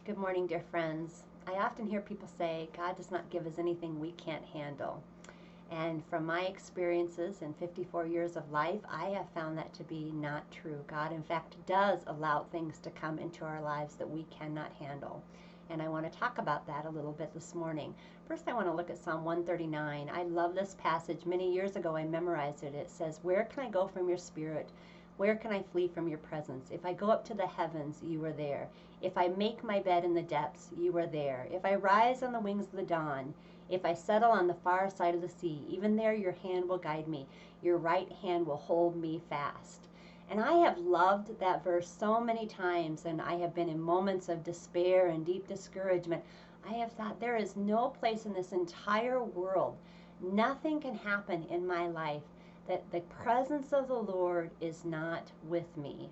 Good morning, dear friends. I often hear people say, God does not give us anything we can't handle. And from my experiences in 54 years of life, I have found that to be not true. God, in fact, does allow things to come into our lives that we cannot handle. And I want to talk about that a little bit this morning. First, I want to look at Psalm 139. I love this passage. Many years ago, I memorized it. It says, "Where can I go from your spirit? Where can I flee from your presence? If I go up to the heavens, you are there. If I make my bed in the depths, you are there. If I rise on the wings of the dawn, if I settle on the far side of the sea, even there your hand will guide me. Your right hand will hold me fast." And I have loved that verse so many times, and I have been in moments of despair and deep discouragement. I have thought there is no place in this entire world, nothing can happen in my life that the presence of the Lord is not with me,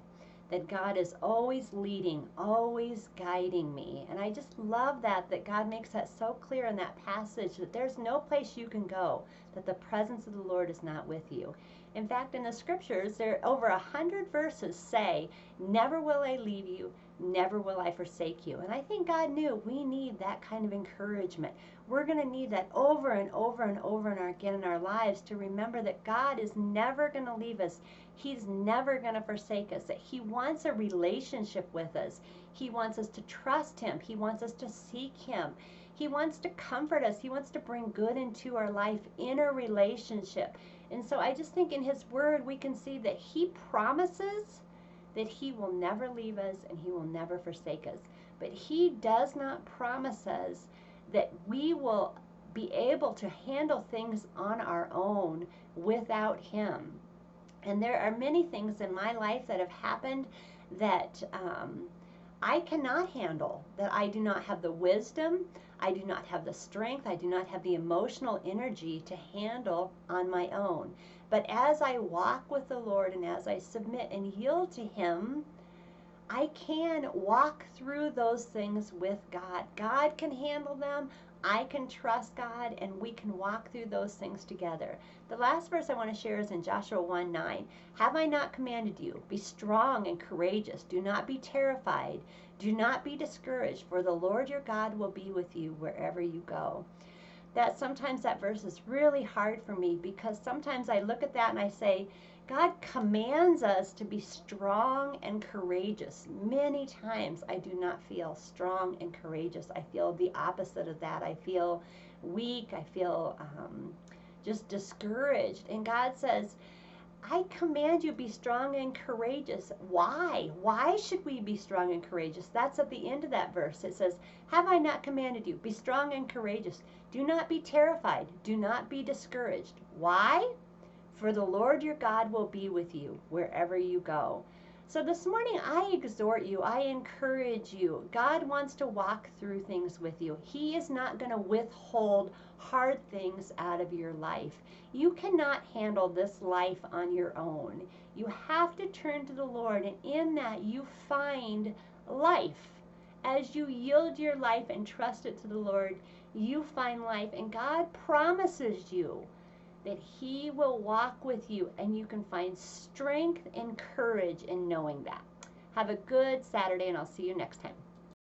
that God is always leading, always guiding me. And I just love that God makes that so clear in that passage, that there's no place you can go that the presence of the Lord is not with you. In fact, in the scriptures, there are over 100 verses say, "Never will I leave you, never will I forsake you." And I think God knew we need that kind of encouragement. We're going to need that over and over and over and again in our lives, to remember that God is never going to leave us. He's never going to forsake us, that He wants a relationship with us. He wants us to trust Him. He wants us to seek Him. He wants to comfort us. He wants to bring good into our life in a relationship. And so I just think in His Word we can see that He promises that He will never leave us and He will never forsake us. But He does not promise us that we will be able to handle things on our own without Him. And there are many things in my life that have happened that I cannot handle, that I do not have the wisdom, I do not have the strength, I do not have the emotional energy to handle on my own. But as I walk with the Lord and as I submit and yield to Him, I can walk through those things with God. God can handle them. I can trust God, and we can walk through those things together. The last verse I want to share is in Joshua 1:9. "Have I not commanded you? Be strong and courageous. Do not be terrified. Do not be discouraged, for the Lord your God will be with you wherever you go." Sometimes that verse is really hard for me, because sometimes I look at that and I say, God commands us to be strong and courageous. Many times I do not feel strong and courageous. I feel the opposite of that. I feel weak. I feel just discouraged. And God says, I command you, be strong and courageous. Why? Why should we be strong and courageous? That's at the end of that verse. It says, "Have I not commanded you? Be strong and courageous. Do not be terrified. Do not be discouraged." Why? "For the Lord your God will be with you wherever you go." So this morning I exhort you, I encourage you. God wants to walk through things with you. He is not going to withhold hard things out of your life. You cannot handle this life on your own. You have to turn to the Lord, and in that you find life. As you yield your life and trust it to the Lord, you find life, and God promises you that He will walk with you, and you can find strength and courage in knowing that. Have a good Saturday, and I'll see you next time.